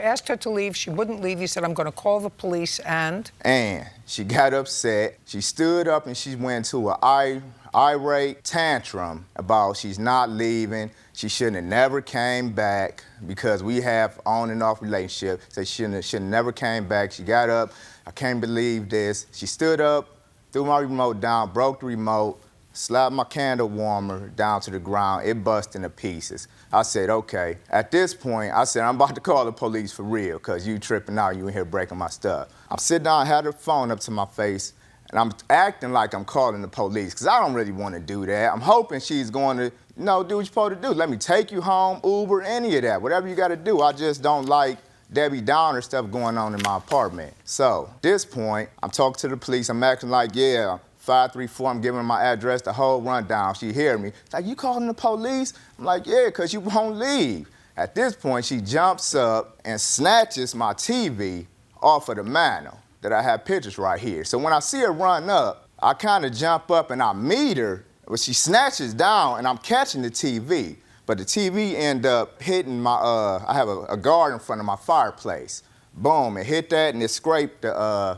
asked her to leave. She wouldn't leave. You said, I'm going to call the police, and? And she got upset. She stood up and she went to an irate tantrum about she's not leaving. She shouldn't have never came back because we have on and off relationship. So she shouldn't have never came back. She got up. I can't believe this. She stood up, threw my remote down, broke the remote, slapped my candle warmer down to the ground. It busted into pieces. I said, okay. At this point, I said, I'm about to call the police for real, because you tripping out, you in here breaking my stuff. I'm sitting down, had her phone up to my face, and I'm acting like I'm calling the police, because I don't really want to do that. I'm hoping she's going to, do what you're supposed to do. Let me take you home, Uber, any of that, whatever you got to do. I just don't like Debbie Downer stuff going on in my apartment. So, at this point, I'm talking to the police. I'm acting like, yeah, 534, I'm giving her my address, the whole rundown. She hear me. It's like, you calling the police? I'm like, yeah, because you won't leave. At this point, she jumps up and snatches my TV off of the mantle that I have pictures right here. So when I see her run up, I kind of jump up and I meet her. Well, she snatches down and I'm catching the TV. But the TV end up hitting my, I have a guard in front of my fireplace. Boom, it hit that and it scraped the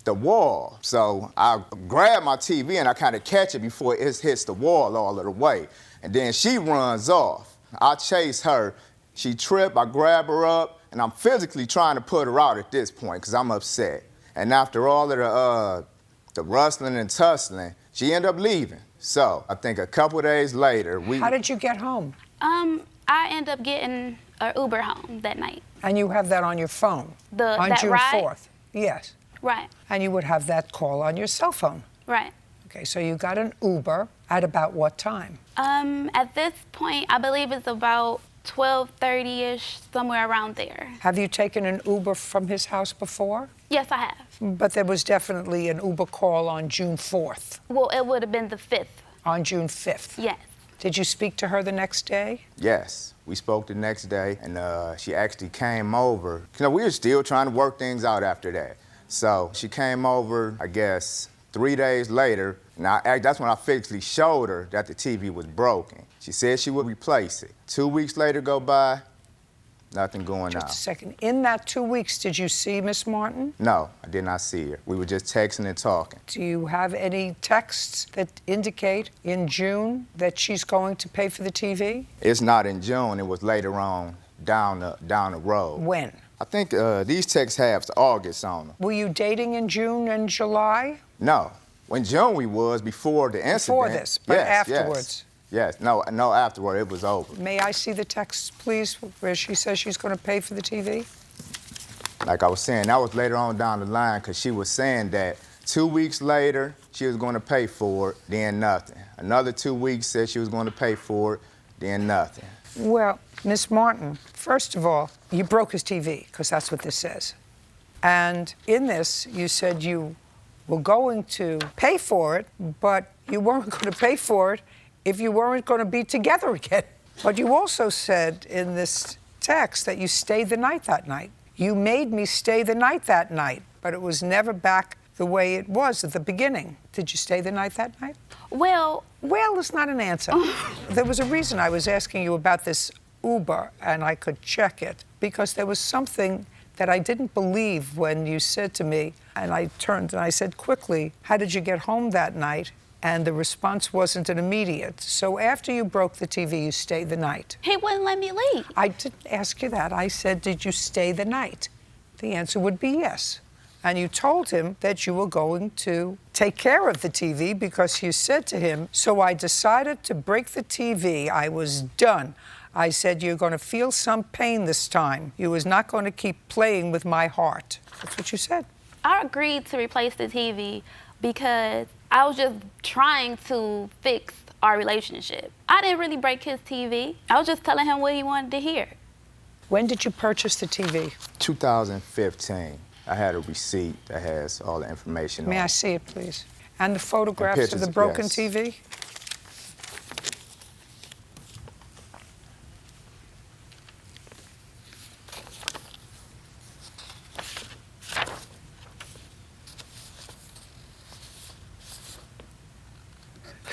wall. So I grab my TV and I kind of catch it before it hits the wall all of the way. And then she runs off. I chase her. She tripped, I grab her up, and I'm physically trying to put her out at this point because I'm upset. And after all of the rustling and tussling, she ended up leaving. So I think a couple days later, How did you get home? I ended up getting an Uber home that night. And you have that on your phone? On June 4th? Yes. Right. And you would have that call on your cell phone? Right. Okay, so you got an Uber at about what time? At this point, I believe it's about 12:30-ish, somewhere around there. Have you taken an Uber from his house before? Yes, I have. But there was definitely an Uber call on June 4th. Well, it would have been the 5th. On June 5th? Yes. Did you speak to her the next day? Yes, we spoke the next day, and she actually came over. We were still trying to work things out after that. So she came over, I guess, 3 days later, and that's when I physically showed her that the TV was broken. She said she would replace it. 2 weeks later go by, nothing going on. Just a second. In that 2 weeks, did you see Miss Martin? No, I did not see her. We were just texting and talking. Do you have any texts that indicate in June that she's going to pay for the TV? It's not in June. It was later on down the road. When? I think these texts have August on them. Were you dating in June and July? No. In June we was before the incident. Before this, but yes, afterwards? Yes. No, afterward. It was over. May I see the texts, please, where she says she's going to pay for the TV? Like I was saying, that was later on down the line because she was saying that 2 weeks later she was going to pay for it, then nothing. Another 2 weeks said she was going to pay for it, then nothing. Well, Miss Martin, first of all, you broke his TV, because that's what this says. And in this, you said you were going to pay for it, but you weren't going to pay for it if you weren't going to be together again. But you also said in this text that you stayed the night that night. You made me stay the night that night, but it was never back the way it was at the beginning. Did you stay the night that night? Well is not an answer. There was a reason I was asking you about this Uber, and I could check it, because there was something that I didn't believe when you said to me, and I turned and I said quickly, how did you get home that night? And the response wasn't an immediate. So after you broke the TV, you stayed the night. He wouldn't let me leave. I didn't ask you that. I said, did you stay the night? The answer would be yes. And you told him that you were going to take care of the TV because you said to him, so I decided to break the TV. I was done. I said, you're going to feel some pain this time. You was not going to keep playing with my heart. That's what you said. I agreed to replace the TV because I was just trying to fix our relationship. I didn't really break his TV. I was just telling him what he wanted to hear. When did you purchase the TV? 2015. I had a receipt that has all the information on it. May I see it, please? And the photographs pictures, of the broken yes. TV?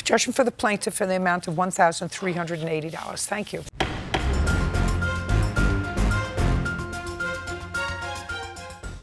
Judgment for the plaintiff in the amount of $1,380. Thank you.